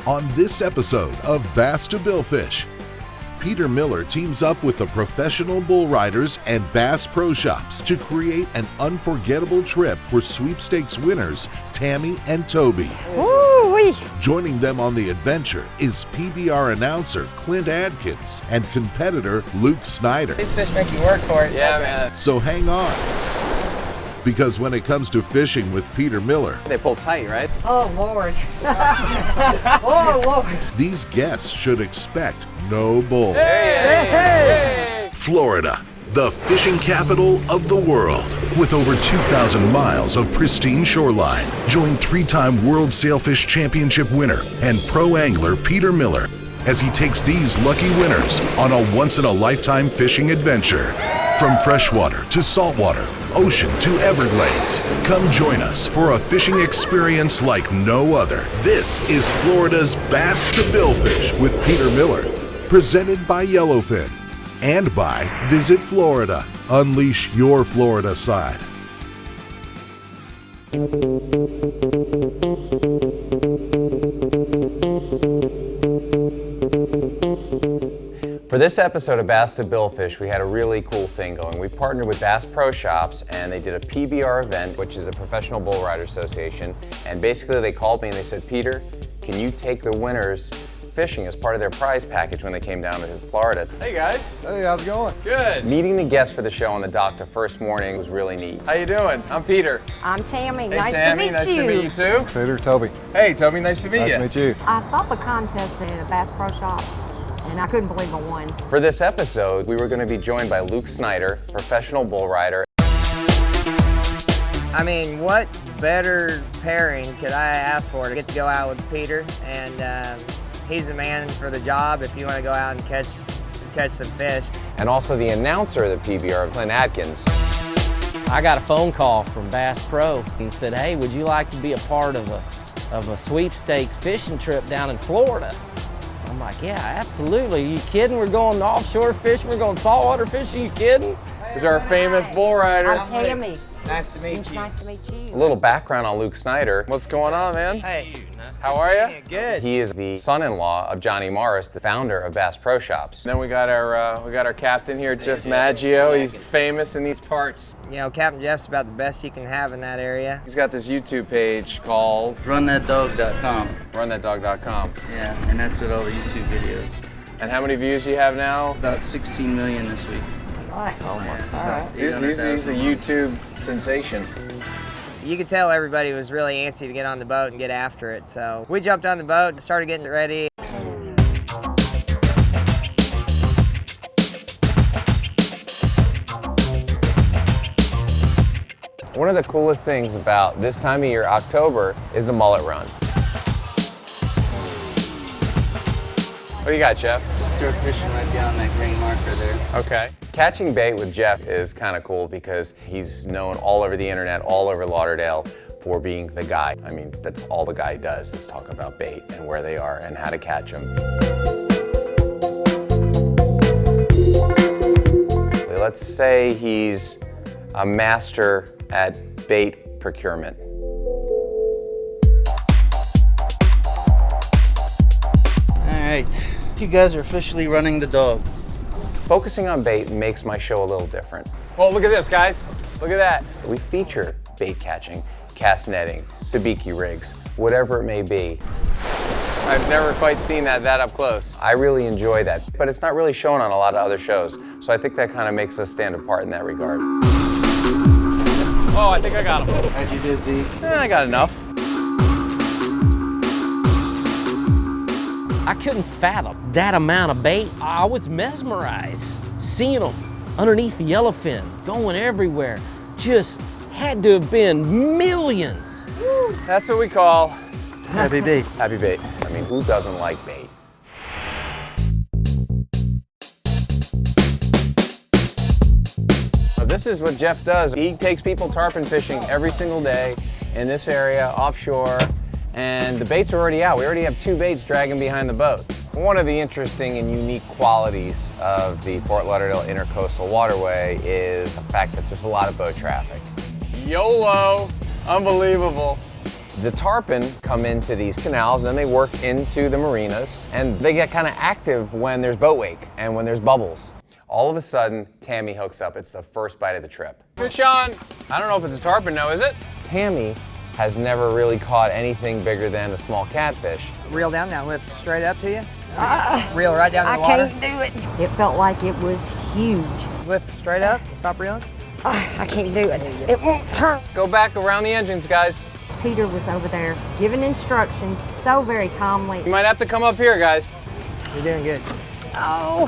On this episode of Bass to Billfish, Peter Miller teams up with the professional bull riders and Bass Pro Shops to create an unforgettable trip for sweepstakes winners Tammy and Toby. Ooh-wee. Joining them on the adventure is PBR announcer Clint Adkins and competitor Luke Snyder. These fish make you work for it. Yeah, man. So hang on, because when it comes to fishing with Peter Miller, They pull tight, right? Oh, Lord. Oh, Lord. these guests should expect no bull. Hey! Florida, the fishing capital of the world. With over 2,000 miles of pristine shoreline, join three-time World Sailfish Championship winner and pro angler Peter Miller as he takes these lucky winners on a once-in-a-lifetime fishing adventure. From freshwater to saltwater, ocean to Everglades, come join us for a fishing experience like no other. This is Florida's Bass to Billfish with Peter Miller, presented by Yellowfin and by Visit Florida. Unleash your Florida side. For this episode of Bass to Billfish, we had a really cool thing going. We partnered with Bass Pro Shops and they did a PBR event, which is a Professional Bull Rider Association. And basically they called me and they said, Peter, can you take the winners fishing as part of their prize package when they came down to Florida? Hey guys. Hey, how's it going? Good. Meeting the guests for the show on the dock the first morning was really neat. How you doing? I'm Peter. I'm Tammy. Hey, Nice Tammy. to meet Nice you. to meet you too. Peter, Toby. Hey, Toby. Nice to meet Nice you. to meet you. I saw the contest at Bass Pro Shops, and I couldn't believe I won. For this episode, we were going to be joined by Luke Snyder, professional bull rider. I mean, what better pairing could I ask for to get to go out with Peter? And he's the man for the job if you want to go out and catch some fish. And also the announcer of the PBR, Clint Adkins. I got a phone call from Bass Pro. He said, hey, would you like to be a part of a sweepstakes fishing trip down in Florida? I'm like, yeah, absolutely. Are you kidding? We're going offshore fishing, we're going saltwater fishing, you kidding? Is our famous bull rider. I'm Tammy. Nice to meet It's you. nice to meet you. A little background on Luke Snyder. What's going on, man? Hey, How are you? good. He is the son-in-law of Johnny Morris, the founder of Bass Pro Shops. Then we got our captain here, Jeff Maggio. He's famous in these parts. You know, Captain Jeff's about the best you can have in that area. He's got this YouTube page called RunThatDog.com. RunThatDog.com. Yeah, and that's at all the YouTube videos. And how many views do you have now? About 16 million this week. Oh my God. He's a 800,000. YouTube sensation. You could tell everybody was really antsy to get on the boat and get after it. So we jumped on the boat and started getting ready. One of the coolest things about this time of year, October, is the mullet run. What do you got, Jeff? Start fishing right beyond that green marker there. Okay. Catching bait with Jeff is kind of cool because he's known all over the internet, all over Lauderdale for being the guy. I mean, that's all the guy does is talk about bait and where they are and how to catch them. Let's say he's a master at bait procurement. All right, you guys are officially running the dog. Focusing on bait makes my show a little different. Well, look at this, guys. Look at that. We feature bait catching, cast netting, sabiki rigs, whatever it may be. I've never quite seen that up close. I really enjoy that, but it's not really shown on a lot of other shows, so I think that kind of makes us stand apart in that regard. Oh, I think I got him. How'd you do, D? I got enough. I couldn't fathom that amount of bait. I was mesmerized, seeing them underneath the yellowfin, going everywhere. Just had to have been millions. That's what we call Happy bait. happy bait. I mean, who doesn't like bait? So this is what Jeff does. He takes people tarpon fishing every single day in this area, offshore, and the baits are already out. We already have 2 baits dragging behind the boat. One of the interesting and unique qualities of the Fort Lauderdale Intercoastal Waterway is the fact that there's a lot of boat traffic. YOLO, unbelievable. The tarpon come into these canals and then they work into the marinas and they get kind of active when there's boat wake and when there's bubbles. All of a sudden, Tammy hooks up. It's the first bite of the trip. Fish on. I don't know if it's a tarpon now, is it? Tammy has never really caught anything bigger than a small catfish. Reel down now, lift straight up to you. Reel right down in the water. I can't do it. It felt like it was huge. Lift straight up, stop reeling. I can't do it. It won't turn. Go back around the engines, guys. Peter was over there giving instructions so very calmly. You might have to come up here, guys. You're doing good. Oh.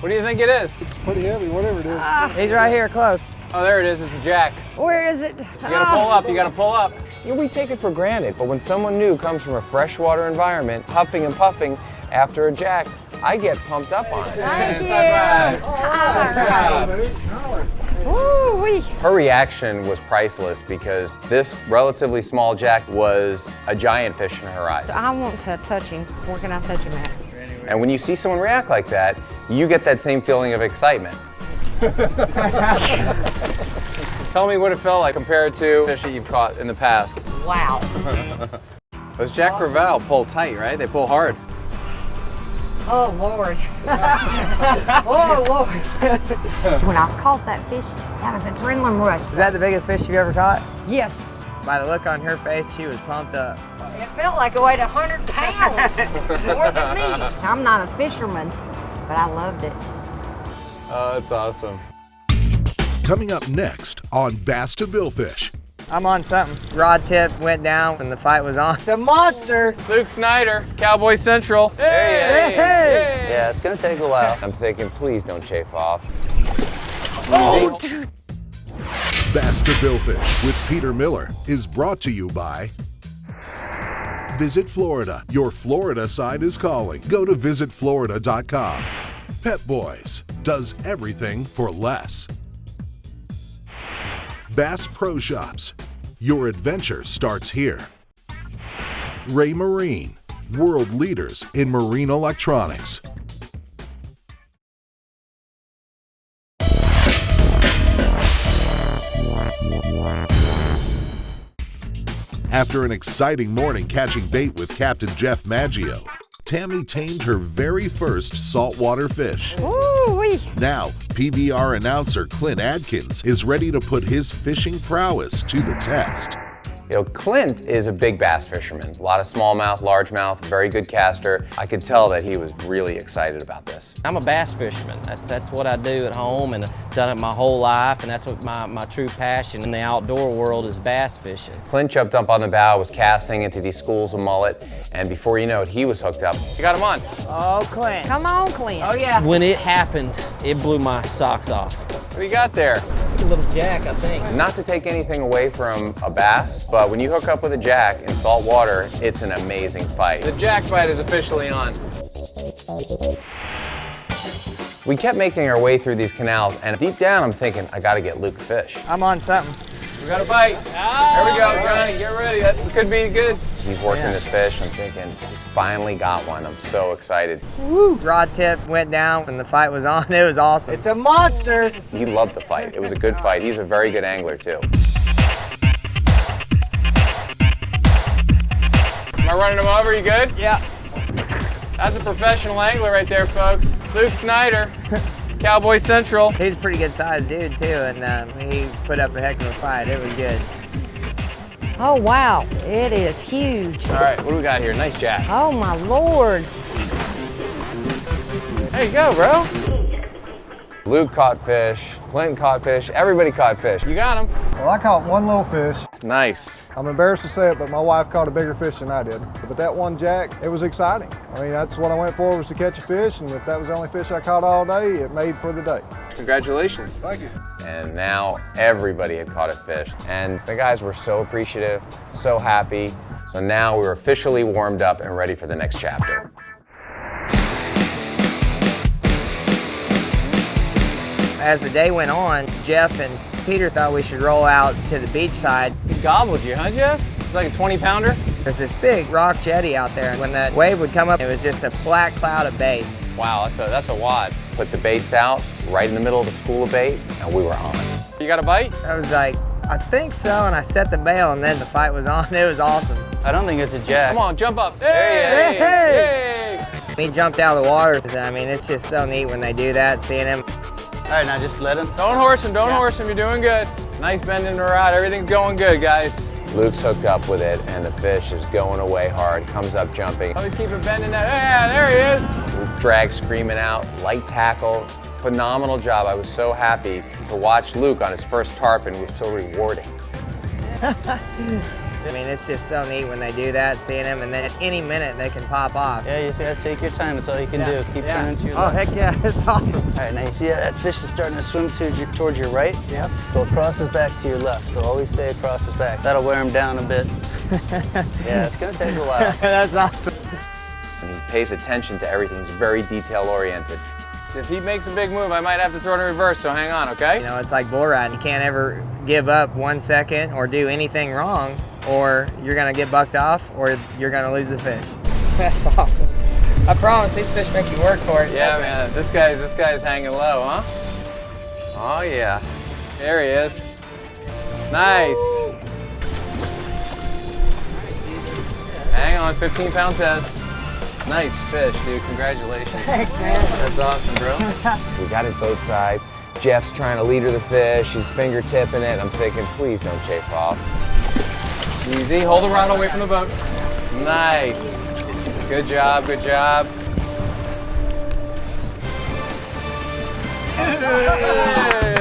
What do you think it is? Pretty heavy, whatever it is. He's right here, close. Oh, there it is. It's a jack. Where is it? You gotta pull up. You gotta pull up. You know, we take it for granted, but when someone new comes from a freshwater environment, huffing and puffing after a jack, I get pumped up on it. Thank you. Good job. Woo-wee. Her reaction was priceless because this relatively small jack was a giant fish in her eyes. I want to touch him. Where can I touch him at? And when you see someone react like that, you get that same feeling of excitement. Tell me what it felt like compared to fish that you've caught in the past. Wow. Those Jack Crevalle pull tight, right? They pull hard. Oh, Lord. Oh, Lord. When I caught that fish, that was adrenaline rush. Is that the biggest fish you've ever caught? Yes. By the look on her face, she was pumped up. It felt like it weighed 100 pounds. More than me. I'm not a fisherman, but I loved it. Oh, that's awesome. Coming up next on Bass to Billfish. I'm on something. Rod tip went down and the fight was on. It's a monster. Luke Snyder, Cowboy Central. Hey! Yeah, it's gonna take a while. I'm thinking, please don't chafe off. Oh, Bass to Billfish with Peter Miller is brought to you by Visit Florida. Your Florida side is calling. Go to visitflorida.com. Pep Boys does everything for less. Bass Pro Shops. Your adventure starts here. Ray Marine. World leaders in marine electronics. After an exciting morning catching bait with Captain Jeff Maggio, Tammy tamed her very first saltwater fish. Ooh-wee. Now, PBR announcer Clint Adkins is ready to put his fishing prowess to the test. You know, Clint is a big bass fisherman. A lot of smallmouth, largemouth, very good caster. I could tell that he was really excited about this. I'm a bass fisherman. That's what I do at home, and I've done it my whole life, and that's what my true passion in the outdoor world is, bass fishing. Clint jumped up on the bow, was casting into these schools of mullet, and before you know it, he was hooked up. You got him on. Oh, Clint. Come on, Clint. Oh, yeah. When it happened, it blew my socks off. What do you got there? A little jack, I think. Not to take anything away from a bass, but when you hook up with a jack in salt water, it's an amazing fight. The jack bite is officially on. We kept making our way through these canals, and deep down I'm thinking, I gotta get Luke a fish. I'm on something. We got a bite. There we go, Johnny, get ready. That could be good. He's working this fish. I'm thinking, he's finally got one. I'm so excited. Woo. Rod tip went down and the fight was on. It was awesome. It's a monster. He loved the fight. It was a good fight. He's a very good angler, too. Am I running him over? You good? Yeah. That's a professional angler right there, folks. Luke Snyder, Cowboy Central. He's a pretty good sized dude too, and he put up a heck of a fight. It was good. Oh, wow. It is huge. All right, what do we got here? Nice jack. Oh, my Lord. There you go, bro. Luke caught fish, Clint caught fish, everybody caught fish. You got him. Well, I caught one little fish. Nice. I'm embarrassed to say it, but my wife caught a bigger fish than I did. But that one jack, it was exciting. I mean, that's what I went for, was to catch a fish, and if that was the only fish I caught all day, it made for the day. Congratulations. Thank you. And now everybody had caught a fish. And the guys were so appreciative, so happy. So now we were officially warmed up and ready for the next chapter. As the day went on, Jeff and Peter thought we should roll out to the beach side. He gobbled you, huh, Jeff? It's like a 20-pounder? There's this big rock jetty out there. When that wave would come up, it was just a black cloud of bait. Wow, that's a wad. Put the baits out right in the middle of the school of bait, and we were on. You got a bite? I was like, I think so, and I set the bail, and then the fight was on. It was awesome. I don't think it's a jack. Come on, jump up. There he is. Hey! He jumped out of the water. I mean, it's just so neat when they do that, seeing him. All right, now just let him. Don't horse him, don't horse him. You're doing good. Nice bend in the rod. Everything's going good, guys. Luke's hooked up with it, and the fish is going away hard. Comes up jumping. Always keep it bending that. Yeah, there he is. Luke drag screaming out. Light tackle. Phenomenal job. I was so happy to watch Luke on his first tarpon. It was so rewarding. I mean, it's just so neat when they do that, seeing them, and then at any minute they can pop off. Yeah, you just gotta take your time. That's all you can do. Keep turning to your Oh, left. heck yeah, it's awesome. All right, now you see that fish is starting to swim towards your right? Yep. Go across his back to your left, so always stay across his back. That'll wear him down a bit. Yeah, it's gonna take a while. That's awesome. And he pays attention to everything. He's very detail oriented. If he makes a big move, I might have to throw it in reverse, so hang on, okay? You know, it's like bull riding. You can't ever give up 1 second or do anything wrong, or you're gonna get bucked off, or you're gonna lose the fish. That's awesome. I promise these fish make you work for it. Yeah, man. This guy's hanging low, huh? Oh yeah. There he is. Nice. Hang on, 15-pound test. Nice fish, dude. Congratulations. Thanks, man. That's awesome, bro. We got it both sides. Jeff's trying to leader the fish. He's finger tipping it. I'm thinking, please don't chafe off. Easy. Hold the rod away from the boat. Nice. Good job. Good job. Hey.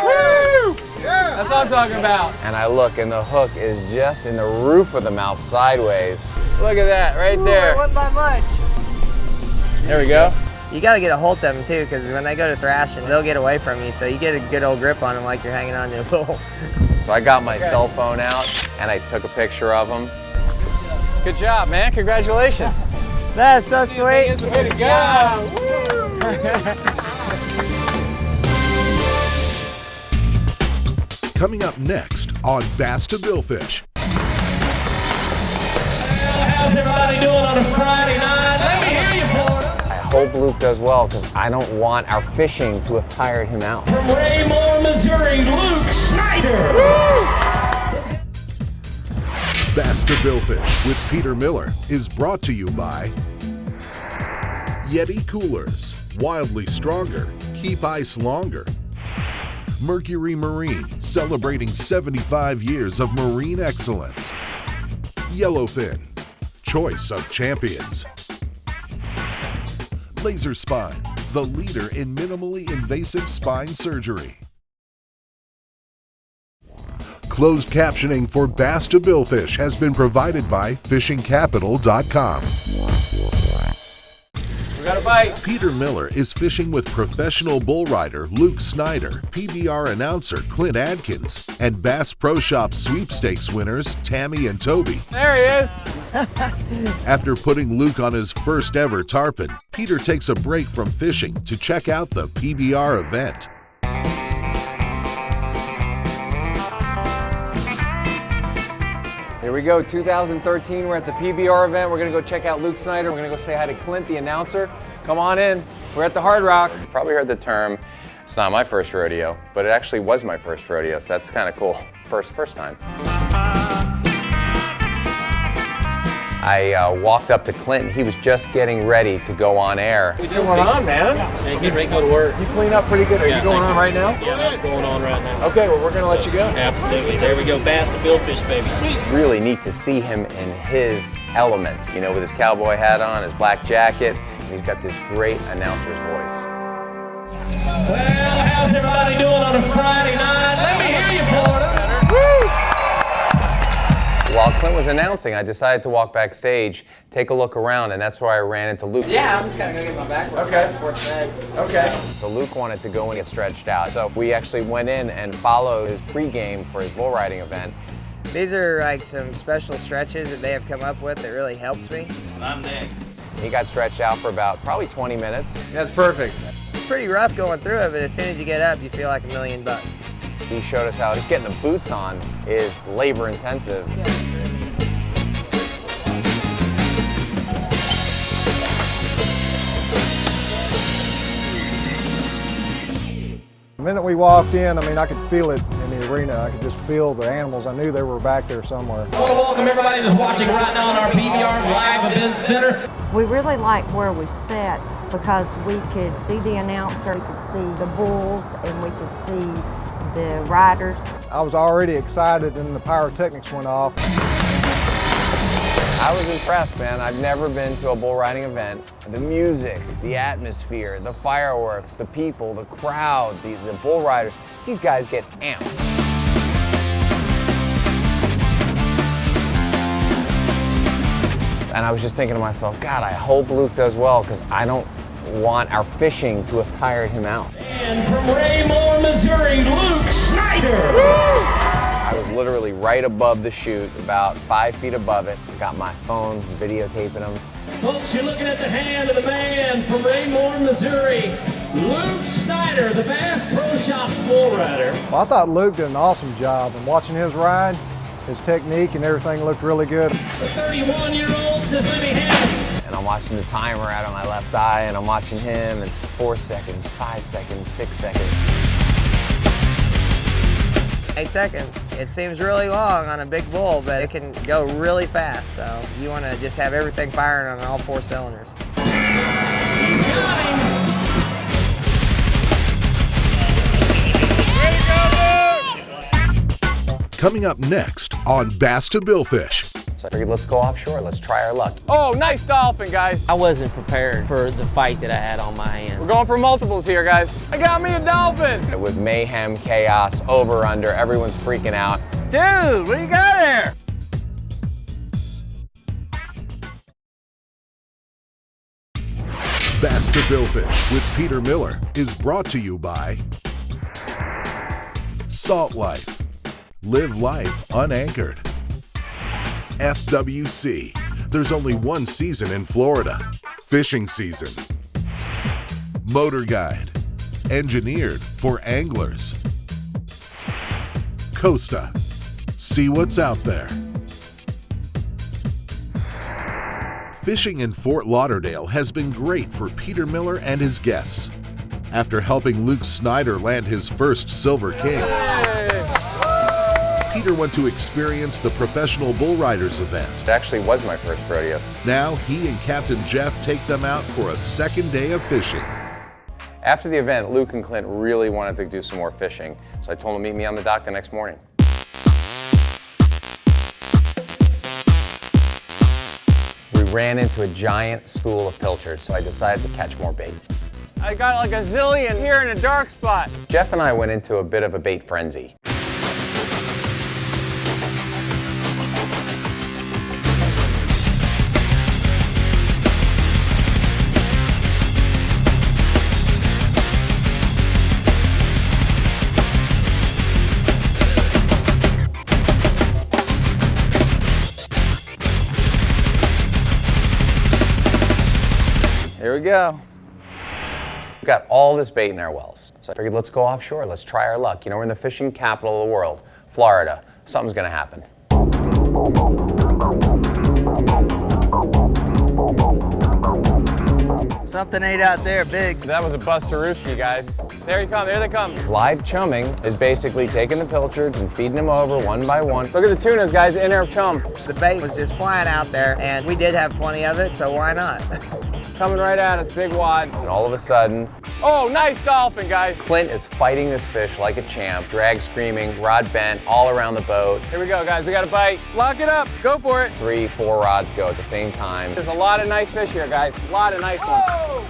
Woo! That's what I'm talking about. And I look, and the hook is just in the roof of the mouth sideways. Look at that, right there. It wasn't by much. There we go. You gotta get a hold of them too, because when they go to thrashing, they'll get away from you, so you get a good old grip on them like you're hanging on to a bull. So I got my cell phone out, and I took a picture of them. Good job, man. Congratulations. That's so sweet. Way to go. Coming up next on Bass to Billfish. How's everybody doing on a Friday night? Let me hear you, Florida. I hope Luke does well, because I don't want our fishing to have tired him out. From Raymore, Missouri, Luke Snyder. Bass to Billfish with Peter Miller is brought to you by Yeti Coolers. Wildly stronger. Keep ice longer. Mercury Marine, celebrating 75 years of marine excellence. Yellowfin, choice of champions. Laser Spine, the leader in minimally invasive spine surgery. Closed captioning for Bass to Billfish has been provided by fishingcapital.com. We got a bite. Peter Miller is fishing with professional bull rider Luke Snyder, PBR announcer Clint Adkins, and Bass Pro Shops sweepstakes winners Tammy and Toby. There he is. After putting Luke on his first ever tarpon, Peter takes a break from fishing to check out the PBR event. Here we go, 2013, we're at the PBR event. We're gonna go check out Luke Snyder. We're gonna go say hi to Clint, the announcer. Come on in, we're at the Hard Rock. You probably heard the term, it's not my first rodeo, but it actually was my first rodeo, so that's kind of cool. First time. I walked up to Clint, he was just getting ready to go on air. What's going on, man? Hey, get ready to go to work. You clean up pretty good. Are you going on right now? Yeah, I'm going on right now. Okay, well, we're gonna let you go. Absolutely. There we go. Bass to Billfish, baby. Really neat to see him in his element, you know, with his cowboy hat on, his black jacket, and he's got this great announcer's voice. Well, how's everybody doing on a Friday night? Let me hear you, Florida. While Clint was announcing, I decided to walk backstage, take a look around, and that's where I ran into Luke. Yeah, I'm just gonna go get my back. Okay. Sports bag. Okay. So Luke wanted to go and get stretched out. So we actually went in and followed his pregame for his bull riding event. These are like some special stretches that they have come up with that really helps me. I'm next. He got stretched out for about probably 20 minutes. That's perfect. It's pretty rough going through it, but as soon as you get up, you feel like $1,000,000. He showed us how just getting the boots on is labor intensive. The minute we walked in, I mean, I could feel it in the arena. I could just feel the animals. I knew they were back there somewhere. I want to welcome everybody that's watching right now on our PBR Live Event Center. We really liked where we sat because we could see the announcer, we could see the bulls, and we could see the riders. I was already excited and the pyrotechnics went off. I was impressed, man. I've never been to a bull riding event. The music, the atmosphere, the fireworks, the people, the crowd, the bull riders, these guys get amped. And I was just thinking to myself, God, I hope Luke does well because I don't want our fishing to have tired him out. And from Raymore, Missouri, Luke Snyder. Woo! I was literally right above the chute, about 5 feet above it. Got my phone, videotaping them. Folks, you're looking at the hand of the man from Raymore, Missouri, Luke Snyder, the Bass Pro Shops bull rider. Well, I thought Luke did an awesome job, and watching his ride, his technique and everything looked really good. The 31-year-old says, let me have it. And I'm watching the timer out of my left eye, and I'm watching him, and 4 seconds, 5 seconds, 6 seconds. 8 seconds. It seems really long on a big bull, but it can go really fast. So you want to just have everything firing on all 4 cylinders. He's got him. Coming up next on Bass to Billfish. So I figured, let's go offshore, let's try our luck. Oh, nice dolphin, guys. I wasn't prepared for the fight that I had on my hands. We're going for multiples here, guys. I got me a dolphin. It was mayhem, chaos, over, under, everyone's freaking out. Dude, what do you got there? Bass to Billfish with Peter Miller is brought to you by Salt Life. Live life unanchored. FWC. There's only one season in Florida. Fishing season. Motor Guide. Engineered for anglers. Costa. See what's out there. Fishing in Fort Lauderdale has been great for Peter Miller and his guests. After helping Luke Snyder land his first Silver King, Peter went to experience the Professional Bull Riders event. It actually was my first rodeo. Now he and Captain Jeff take them out for a second day of fishing. After the event, Luke and Clint really wanted to do some more fishing, so I told them to meet me on the dock the next morning. We ran into a giant school of pilchards, so I decided to catch more bait. I got like a zillion here in a dark spot. Jeff and I went into a bit of a bait frenzy. Here we go. We've got all this bait in our wells. So I figured, let's go offshore, let's try our luck. You know, we're in the fishing capital of the world, Florida. Something's gonna happen. Something ate out there big. That was a Busterooski, guys. There you come, there they come. Live chumming is basically taking the pilchards and feeding them over one by one. Look at the tunas, guys, in our chum. The bait was just flying out there, and we did have plenty of it, so why not? Coming right at us, big wad. And all of a sudden, oh, nice dolphin, guys. Clint is fighting this fish like a champ, drag screaming, rod bent all around the boat. Here we go, guys, we got a bite. Lock it up, go for it. 3, 4 rods go at the same time. There's a lot of nice fish here, guys, a lot of nice ones.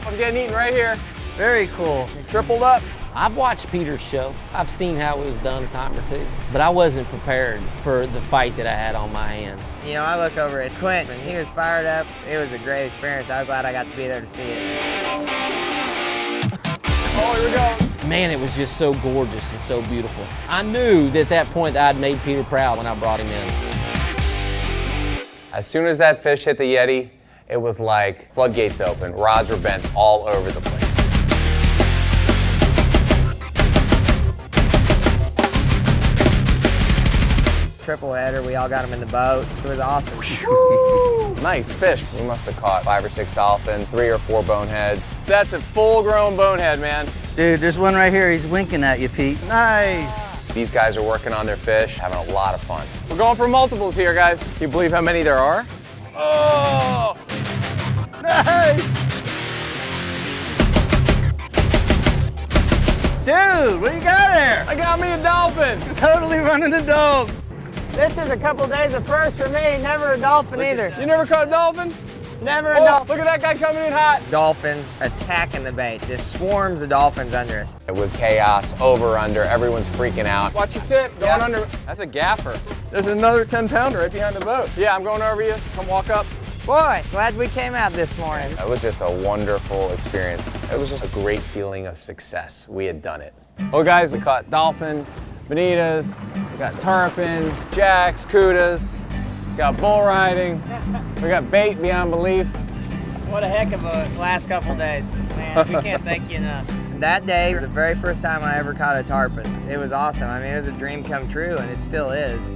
I'm getting eaten right here. Very cool. Tripled up. I've watched Peter's show. I've seen how it was done a time or two, but I wasn't prepared for the fight that I had on my hands. You know, I look over at Clint and he was fired up. It was a great experience. I'm glad I got to be there to see it. Oh, here we go. Man, it was just so gorgeous and so beautiful. I knew that at that point that I'd made Peter proud when I brought him in. As soon as that fish hit the Yeti, it was like floodgates open. Rods were bent all over the place. Triple header, we all got them in the boat. It was awesome. Nice fish. We must have caught 5 or 6 dolphins, 3 or 4 boneheads. That's a full-grown bonehead, man. Dude, there's one right here. He's winking at you, Pete. Nice. These guys are working on their fish, having a lot of fun. We're going for multiples here, guys. Can you believe how many there are? Oh! Nice. Dude, what do you got there? I got me a dolphin. Totally running the dog. This is a couple days of first for me. Never a dolphin either. You never caught a dolphin? Never a dolphin. Look at that guy coming in hot. Dolphins attacking the bait. Just swarms of dolphins under us. It was chaos, over, under, everyone's freaking out. Watch your tip, going under. That's a gaffer. There's another 10-pounder right behind the boat. Yeah, I'm going over you. Come walk up. Boy, glad we came out this morning. It was just a wonderful experience. It was just a great feeling of success. We had done it. Well, guys, we caught dolphin, bonitas, we got tarpon, jacks, cudas, we got bull riding, we got bait beyond belief. What a heck of a last couple days, man. We can't thank you enough. That day was the very first time I ever caught a tarpon. It was awesome. I mean, it was a dream come true, and it still is.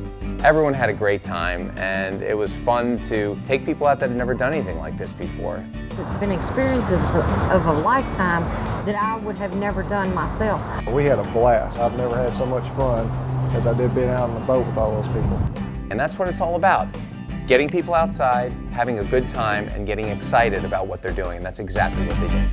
Everyone had a great time, and it was fun to take people out that had never done anything like this before. It's been experiences of a lifetime that I would have never done myself. We had a blast. I've never had so much fun as I did being out on the boat with all those people. And that's what it's all about. Getting people outside, having a good time, and getting excited about what they're doing. And that's exactly what they did.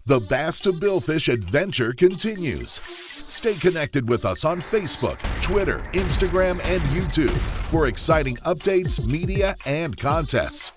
The Bass to Billfish adventure continues. Stay connected with us on Facebook, Twitter, Instagram, and YouTube for exciting updates, media, and contests.